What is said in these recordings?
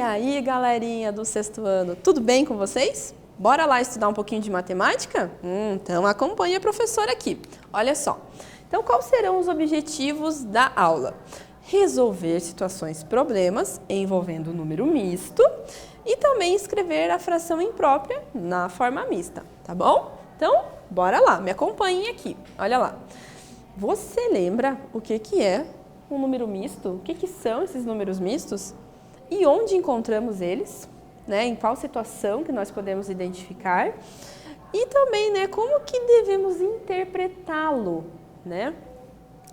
aí, galerinha do sexto ano, tudo bem com vocês? Bora lá estudar um pouquinho de matemática? Então acompanhe a professora aqui. Olha só. Então, quais serão os objetivos da aula? Resolver situações problemas envolvendo o número misto e também escrever a fração imprópria na forma mista, tá bom? Então, bora lá, me acompanhem aqui. Olha lá. Você lembra o que é um número misto? O que são esses números mistos? E onde encontramos eles? Né? Em qual situação que nós podemos identificar? E também, né, como que devemos interpretá-lo? Né?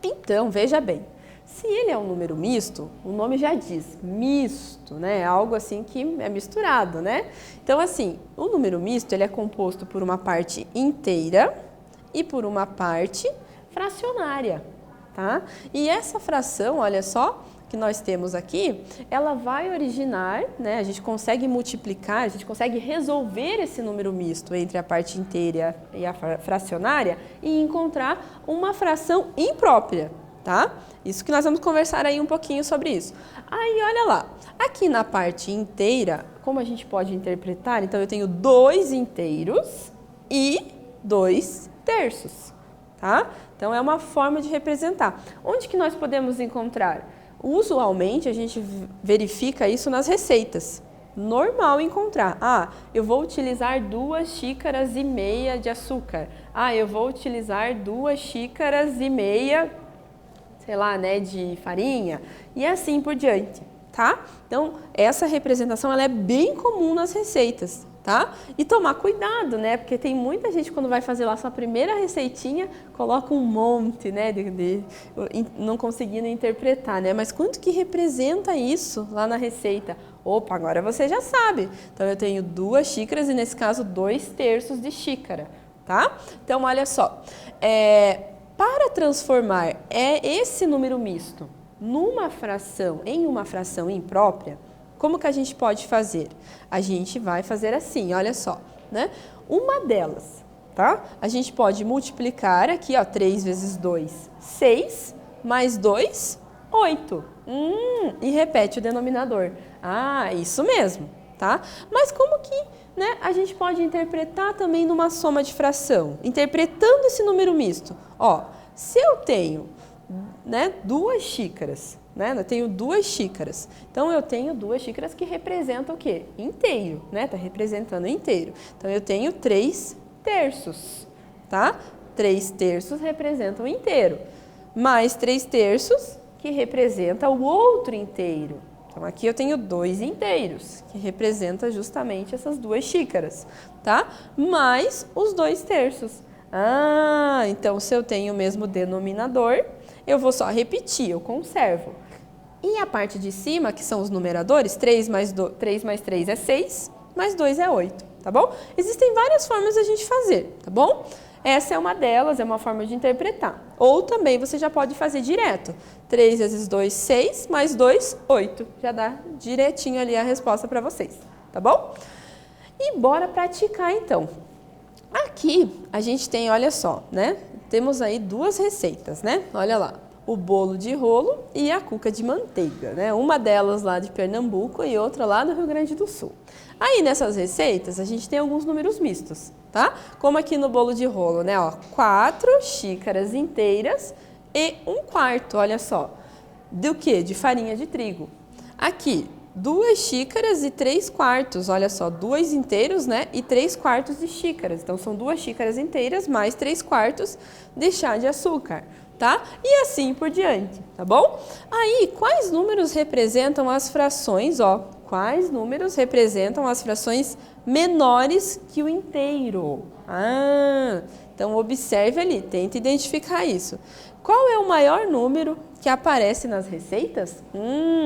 Então, veja bem, se ele é um número misto, o nome já diz, misto, né? Algo assim que é misturado, né? Então, assim, o número misto, ele é composto por uma parte inteira e por uma parte fracionária, tá? E essa fração, olha só, que nós temos aqui, ela vai originar, né? A gente consegue multiplicar, a gente consegue resolver esse número misto entre a parte inteira e a fracionária e encontrar uma fração imprópria, tá? Isso que nós vamos conversar aí um pouquinho sobre isso. Aí, olha lá, aqui na parte inteira, como a gente pode interpretar? Então, eu tenho 2 inteiros e 2 terços, tá? Então, é uma forma de representar. Onde que nós podemos encontrar? Usualmente, a gente verifica isso nas receitas. Normal encontrar. Eu vou utilizar 2,5 xícaras de açúcar. Eu vou utilizar 2,5 xícaras, sei lá, né, de farinha. E assim por diante, tá? Então, essa representação ela é bem comum nas receitas, tá? E tomar cuidado, né? Porque tem muita gente quando vai fazer lá sua primeira receitinha, coloca um monte, né? Não conseguindo interpretar, né? Mas quanto que representa isso lá na receita? Opa, agora você já sabe. Então, eu tenho 2 xícaras e, nesse caso, 2 terços de xícara, tá? Então, olha só. Para transformar esse número misto em uma fração imprópria, como que a gente pode fazer? A gente vai fazer assim, olha só, né? Uma delas, tá? A gente pode multiplicar aqui, ó, 3 vezes 2, 6, mais 2, 8. E repete o denominador. Isso mesmo, tá? Mas como que, né, a gente pode interpretar também numa soma de fração? Interpretando esse número misto. Ó, se eu tenho, né, 2 xícaras, né? Eu tenho 2 xícaras. Então, eu tenho 2 xícaras que representam o quê? Inteiro, né? Tá representando inteiro. Então, eu tenho 3 terços, tá? 3 terços representam inteiro. Mais 3 terços que representa o outro inteiro. Então, aqui eu tenho 2 inteiros, que representa justamente essas 2 xícaras, tá? Mais os 2 terços. Então, se eu tenho o mesmo denominador, eu vou só repetir, eu conservo. E a parte de cima, que são os numeradores, 3 mais 3 é 6, mais 2 é 8, tá bom? Existem várias formas de a gente fazer, tá bom? Essa é uma delas, é uma forma de interpretar. Ou também você já pode fazer direto. 3 vezes 2, 6, mais 2, 8. Já dá direitinho ali a resposta para vocês, tá bom? E bora praticar então. Aqui a gente tem, olha só, né? Temos aí 2 receitas, né? Olha lá. O bolo de rolo e a cuca de manteiga, né? Uma delas lá de Pernambuco e outra lá do Rio Grande do Sul. Aí nessas receitas a gente tem alguns números mistos, tá? Como aqui no bolo de rolo, né? Ó, 4 xícaras inteiras e 1/4, olha só. Do que? De farinha de trigo. Aqui, 2 xícaras e 3/4, olha só, 2 inteiros, né? E 3/4 de xícaras. Então, são 2 xícaras inteiras mais 3/4 de chá de açúcar, tá? E assim por diante, tá bom? Aí, quais números representam as frações, ó? Quais números representam as frações menores que o inteiro? Então, observe ali, tente identificar isso. Qual é o maior número que aparece nas receitas?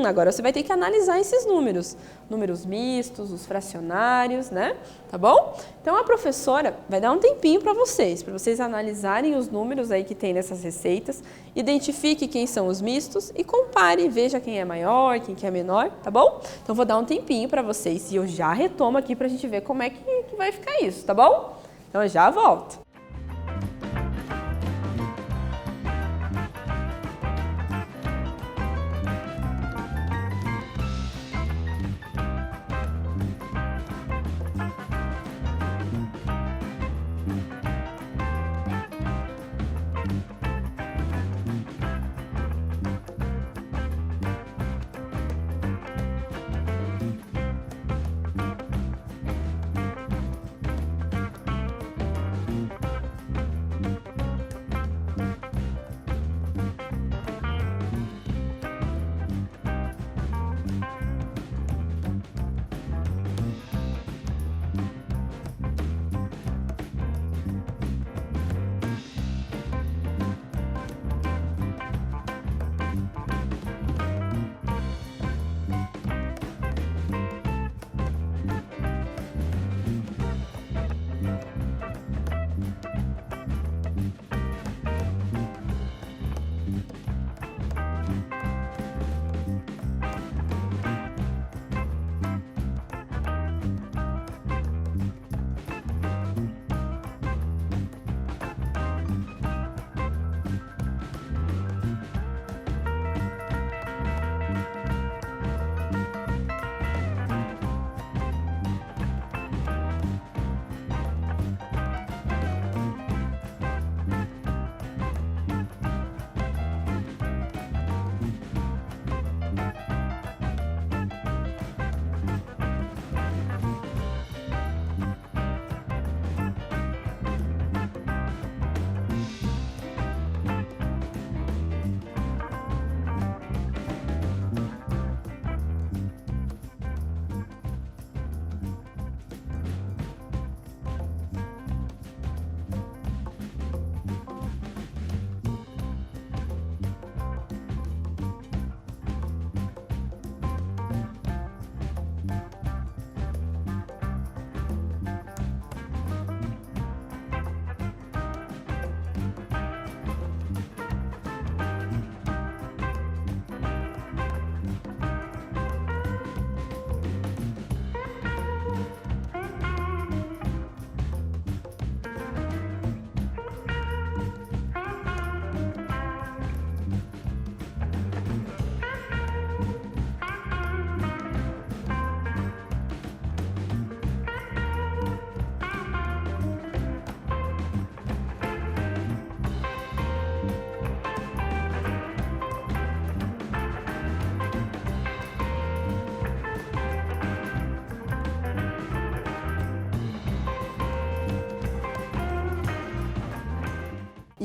Agora você vai ter que analisar esses números. Números mistos, os fracionários, né? Tá bom? Então, a professora vai dar um tempinho para vocês analisarem os números aí que tem nessas receitas, identifique quem são os mistos e compare, veja quem é maior, quem que é menor, tá bom? Então, vou dar um tempinho para vocês e eu já retomo aqui para a gente ver como é que vai ficar isso, tá bom? Então, eu já volto.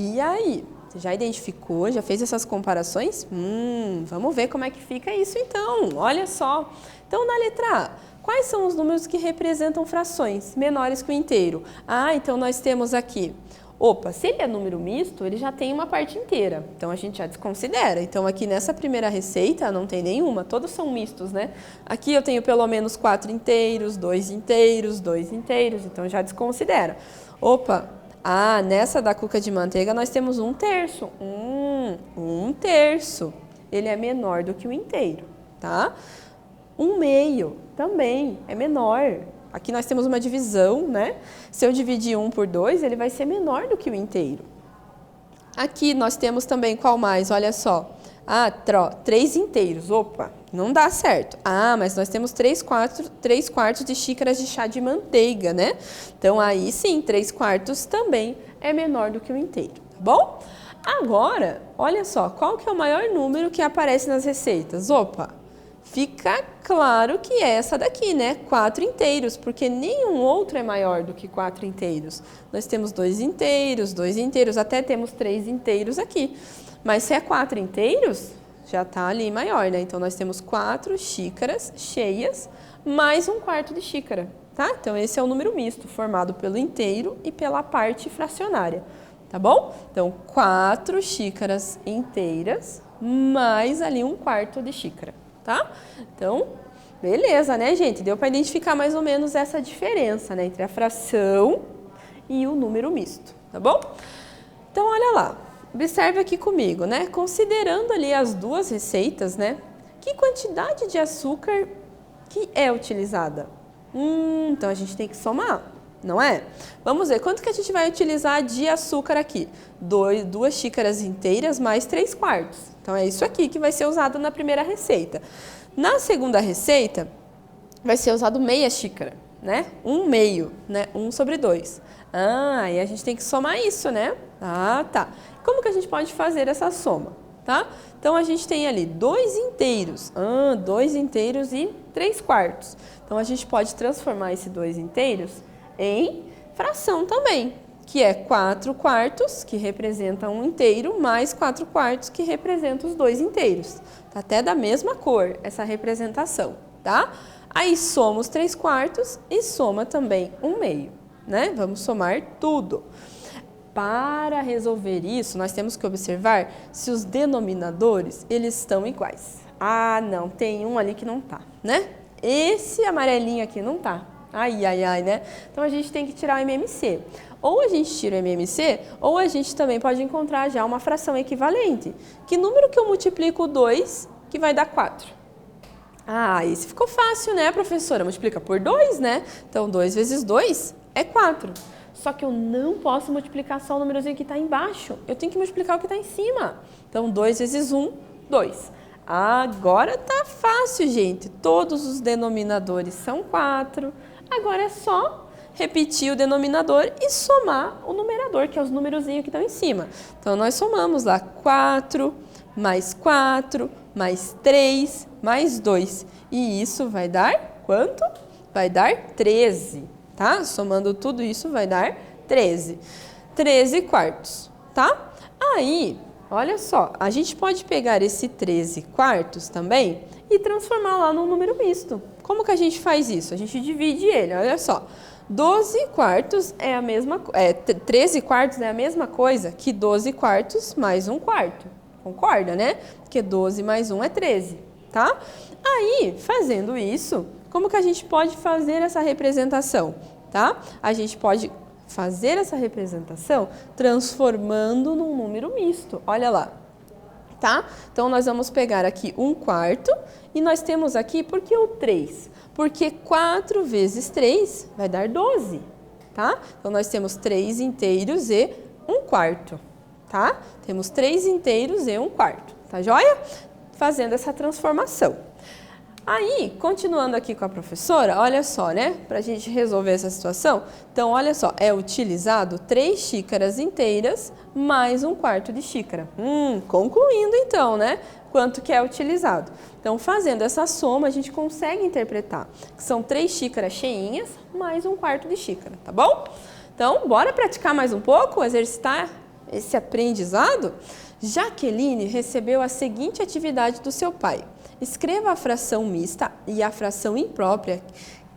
E aí? Você já identificou, já fez essas comparações? Vamos ver como é que fica isso então. Olha só. Então, na letra A, quais são os números que representam frações menores que o inteiro? Ah, então nós temos aqui. Opa, se ele é número misto, ele já tem uma parte inteira. Então, a gente já desconsidera. Então, aqui nessa primeira receita não tem nenhuma. Todos são mistos, né? Aqui eu tenho pelo menos 4 inteiros, 2 inteiros, 2 inteiros. Então, já desconsidera. Opa, nessa da cuca de manteiga nós temos 1/3. 1/3. Ele é menor do que o inteiro, tá? 1/2 também é menor. Aqui nós temos uma divisão, né? Se eu dividir 1 por 2, ele vai ser menor do que o inteiro. Aqui nós temos também qual mais? Olha só. 3 inteiros. Opa, não dá certo. Mas nós temos 3/4 de xícaras de chá de manteiga, né? Então, aí sim, 3/4 também é menor do que o inteiro, tá bom? Agora, olha só, qual que é o maior número que aparece nas receitas? Opa, fica claro que é essa daqui, né? 4 inteiros, porque nenhum outro é maior do que 4 inteiros. Nós temos 2 inteiros, até temos 3 inteiros aqui. Mas se é 4 inteiros, já está ali maior, né? Então, nós temos 4 xícaras cheias, mais 1/4 de xícara, tá? Então, esse é o número misto, formado pelo inteiro e pela parte fracionária, tá bom? Então, 4 xícaras inteiras, mais ali 1/4 de xícara, tá? Então, beleza, né, gente? Deu para identificar mais ou menos essa diferença, né? Entre a fração e o número misto, tá bom? Então, olha lá. Observe aqui comigo, né? Considerando ali as duas receitas, né? Que quantidade de açúcar que é utilizada? Então a gente tem que somar, não é? Vamos ver, quanto que a gente vai utilizar de açúcar aqui? 2 xícaras inteiras mais 3/4. Então é isso aqui que vai ser usado na primeira receita. Na segunda receita, vai ser usado meia xícara, né? 1/2, né? 1/2. E a gente tem que somar isso, né? Tá. Como que a gente pode fazer essa soma, tá? Então, a gente tem ali 2 inteiros. 2 inteiros e 3/4. Então, a gente pode transformar esses 2 inteiros em fração também, que é 4/4, que representa 1 inteiro, mais 4/4, que representa os 2 inteiros. Tá até da mesma cor essa representação, tá? Aí, soma os 3/4 e soma também 1/2, né? Vamos somar tudo. Para resolver isso, nós temos que observar se os denominadores, eles estão iguais. Não, tem um ali que não tá, né? Esse amarelinho aqui não tá. Ai, né? Então, a gente tem que tirar o MMC. Ou a gente tira o MMC, ou a gente também pode encontrar já uma fração equivalente. Que número que eu multiplico 2 que vai dar 4? Esse ficou fácil, né, professora? Multiplica por 2, né? Então, 2 vezes 2 é 4. Só que eu não posso multiplicar só o númerozinho que está embaixo. Eu tenho que multiplicar o que está em cima. Então, 2 vezes 1, 2. Agora tá fácil, gente. Todos os denominadores são 4. Agora é só repetir o denominador e somar o numerador, que é os numerozinhos que estão em cima. Então, nós somamos lá 4, mais 3, mais 2. E isso vai dar quanto? Vai dar 13. Tá? Somando tudo isso vai dar 13. 13/4, tá? Aí, olha só, a gente pode pegar esse 13/4 também e transformar lá num número misto. Como que a gente faz isso? A gente divide ele, olha só. 12/4 é a mesma, 13/4 é a mesma coisa que 12/4 mais 1/4. Concorda, né? Porque 12 mais 1 é 13, tá? Aí, fazendo isso, como que a gente pode fazer essa representação, tá? A gente pode fazer essa representação transformando num número misto. Olha lá, tá? Então, nós vamos pegar aqui 1/4 e nós temos aqui, por que o 3? Porque 4 vezes 3 vai dar 12, tá? Então, nós temos 3 inteiros e 1/4, tá? Temos 3 inteiros e 1/4, tá joia? Fazendo essa transformação. Aí, continuando aqui com a professora, olha só, né? Para a gente resolver essa situação, então, olha só, é utilizado 3 xícaras inteiras mais 1/4 de xícara. Concluindo então, né? Quanto que é utilizado. Então, fazendo essa soma, a gente consegue interpretar que são 3 xícaras cheinhas mais 1/4 de xícara, tá bom? Então, bora praticar mais um pouco, exercitar esse aprendizado? Jaqueline recebeu a seguinte atividade do seu pai. Escreva a fração mista e a fração imprópria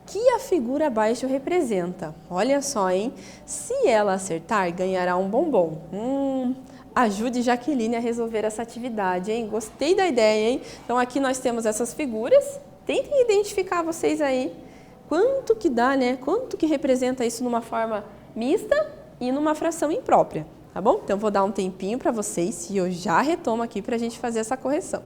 que a figura abaixo representa. Olha só, hein? Se ela acertar, ganhará um bombom. Ajude Jaqueline a resolver essa atividade, hein? Gostei da ideia, hein? Então, aqui nós temos essas figuras. Tentem identificar vocês aí. Quanto que dá, né? Quanto que representa isso numa forma mista e numa fração imprópria, tá bom? Então, vou dar um tempinho para vocês e eu já retomo aqui para a gente fazer essa correção.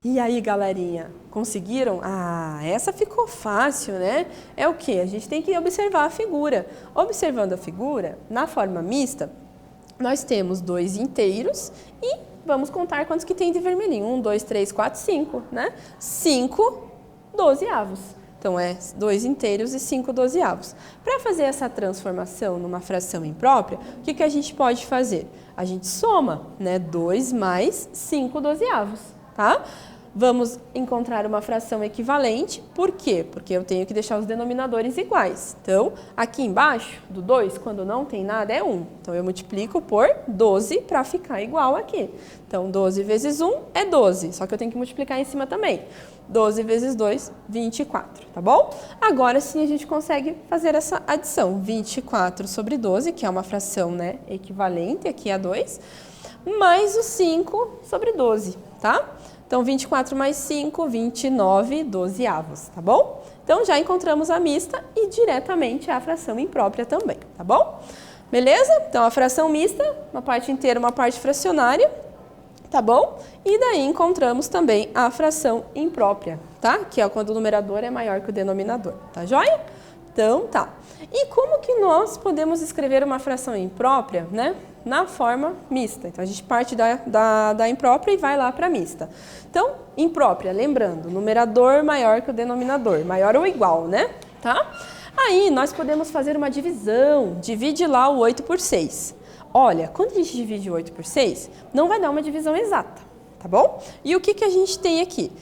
E aí, galerinha, conseguiram? Ah, essa ficou fácil, né? É o quê? A gente tem que observar a figura. Observando a figura, na forma mista, nós temos 2 inteiros e vamos contar quantos que tem de vermelhinho. 1, 2, 3, 4, 5, né? 5 dozeavos. Então, é 2 inteiros e 5 dozeavos. Para fazer essa transformação numa fração imprópria, o que a gente pode fazer? A gente soma, né? 2 mais 5 dozeavos, tá? Vamos encontrar uma fração equivalente. Por quê? Porque eu tenho que deixar os denominadores iguais. Então, aqui embaixo do 2, quando não tem nada, é 1. Então, eu multiplico por 12 para ficar igual aqui. Então, 12 vezes 1 é 12. Só que eu tenho que multiplicar em cima também. 12 vezes 2, 24, tá bom? Agora sim a gente consegue fazer essa adição. 24 sobre 12, que é uma fração, né, equivalente aqui a 2, mais o 5 sobre 12, tá? Então, 24 mais 5, 29 dozeavos, tá bom? Então, já encontramos a mista e diretamente a fração imprópria também, tá bom? Beleza? Então, a fração mista, uma parte inteira, uma parte fracionária, tá bom? E daí encontramos também a fração imprópria, tá? Que é quando o numerador é maior que o denominador, tá joia? Então, tá. E como que nós podemos escrever uma fração imprópria, né? Na forma mista. Então, a gente parte da imprópria e vai lá para a mista. Então, imprópria, lembrando, numerador maior que o denominador, maior ou igual, né? Tá? Aí, nós podemos fazer uma divisão, divide lá o 8 por 6. Olha, quando a gente divide o 8 por 6, não vai dar uma divisão exata, tá bom? E o que que a gente tem aqui?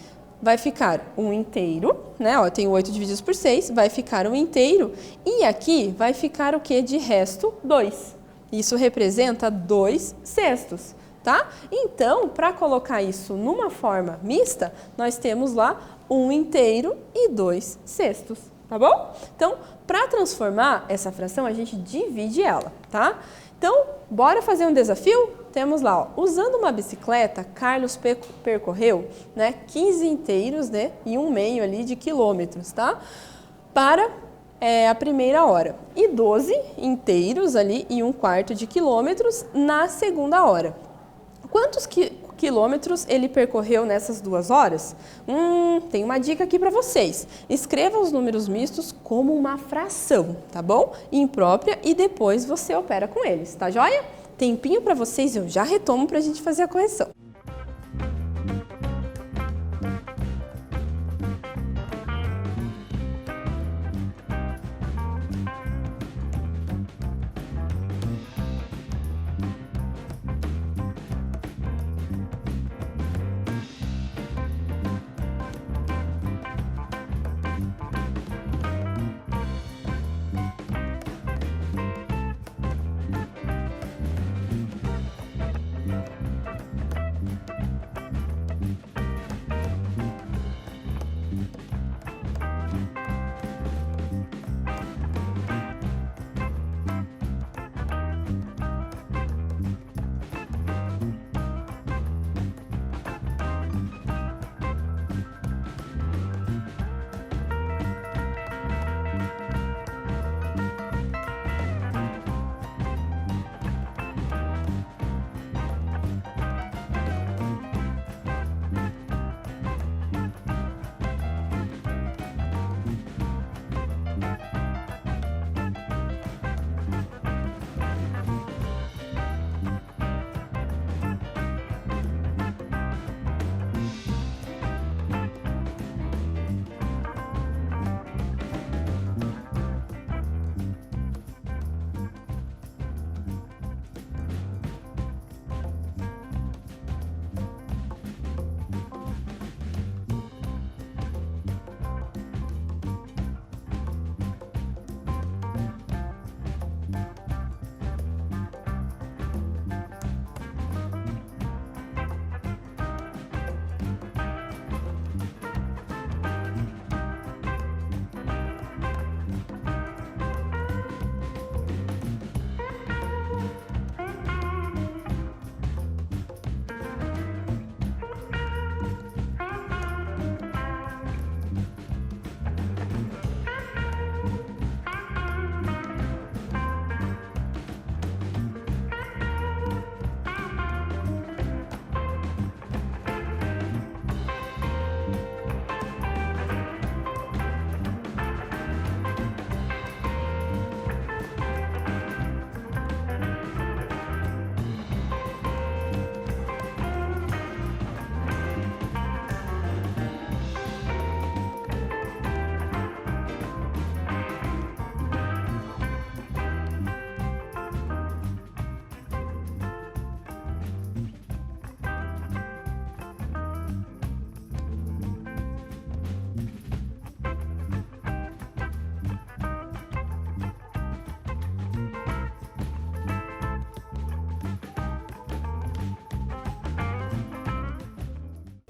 Vai ficar um inteiro, né? Ó, eu tenho 8 divididos por 6, vai ficar um inteiro. E aqui vai ficar o que de resto? 2. Isso representa 2 sextos, tá? Então, para colocar isso numa forma mista, nós temos lá um inteiro e 2 sextos, tá bom? Então, para transformar essa fração, a gente divide ela, tá? Então, bora fazer um desafio? Temos lá, ó, usando uma bicicleta, Carlos percorreu, né, 15 inteiros, né, e 1/2 ali de quilômetros, tá? Para a primeira hora. E 12 inteiros ali e 1/4 de quilômetros na segunda hora. Quantos quilômetros ele percorreu nessas 2 horas? Tem uma dica aqui para vocês. Escreva os números mistos como uma fração, tá bom? Imprópria, e depois você opera com eles, tá joia? Tempinho para vocês, eu já retomo para a gente fazer a correção.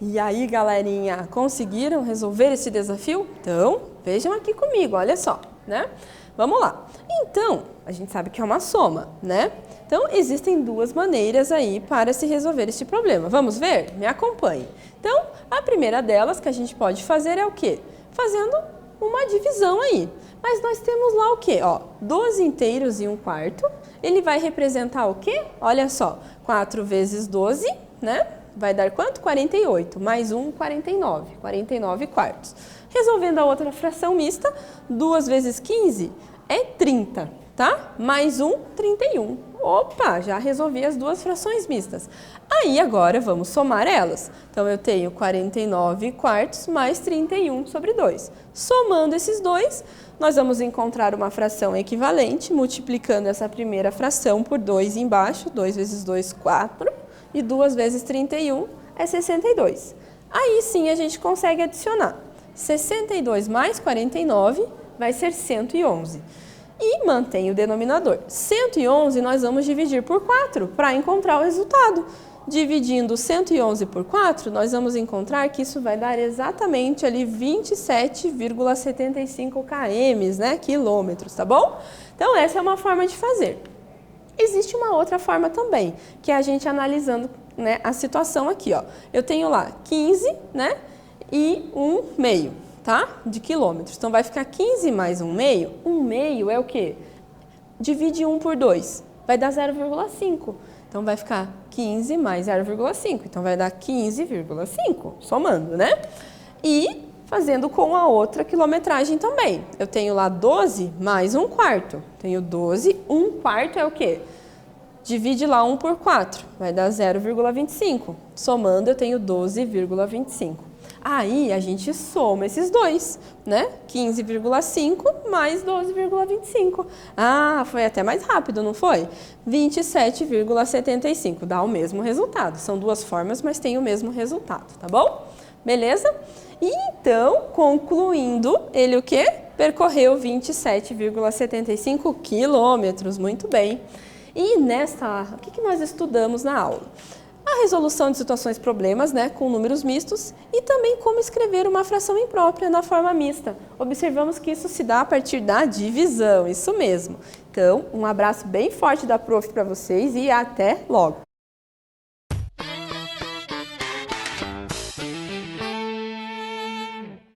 E aí, galerinha, conseguiram resolver esse desafio? Então, vejam aqui comigo, olha só, né? Vamos lá. Então, a gente sabe que é uma soma, né? Então, existem 2 maneiras aí para se resolver este problema. Vamos ver? Me acompanhe. Então, a primeira delas que a gente pode fazer é o quê? Fazendo uma divisão aí. Mas nós temos lá o quê? Ó, 12 inteiros e 1/4. Ele vai representar o quê? Olha só, 4 vezes 12, né? Vai dar quanto? 48. Mais 1, 49. 49 quartos. Resolvendo a outra fração mista, 2 vezes 15 é 30, tá? Mais 1, 31. Opa, já resolvi as duas frações mistas. Aí agora vamos somar elas. Então eu tenho 49 quartos mais 31 sobre 2. Somando esses dois, nós vamos encontrar uma fração equivalente, multiplicando essa primeira fração por 2 embaixo, 2 vezes 2, 4, e 2 vezes 31 é 62. Aí sim a gente consegue adicionar. 62 mais 49 vai ser 111. E mantém o denominador. 111 nós vamos dividir por 4 para encontrar o resultado. Dividindo 111 por 4, nós vamos encontrar que isso vai dar exatamente ali 27,75 km, né? Quilômetros, tá bom? Então essa é uma forma de fazer. Existe uma outra forma também, que é a gente analisando, né, a situação aqui, ó. Eu tenho lá 15, né, e 1 meio, tá? De quilômetros. Então vai ficar 15 mais 1 meio. 1 meio é o quê? Divide 1 por 2, vai dar 0,5. Então vai ficar 15 mais 0,5. Então vai dar 15,5, somando, né? E fazendo com a outra quilometragem também. Eu tenho lá 12 mais 1 quarto. Tenho 12, 1 quarto é o quê? Divide lá 1 por 4, vai dar 0,25. Somando, eu tenho 12,25. Aí a gente soma esses dois, né? 15,5 mais 12,25. Ah, foi até mais rápido, não foi? 27,75. Dá o mesmo resultado. São duas formas, mas tem o mesmo resultado, tá bom? Beleza? E então, concluindo, ele o quê? Percorreu 27,75 quilômetros. Muito bem. E o que nós estudamos na aula? A resolução de situações problemas, né, com números mistos e também como escrever uma fração imprópria na forma mista. Observamos que isso se dá a partir da divisão, isso mesmo. Então, um abraço bem forte da prof para vocês e até logo!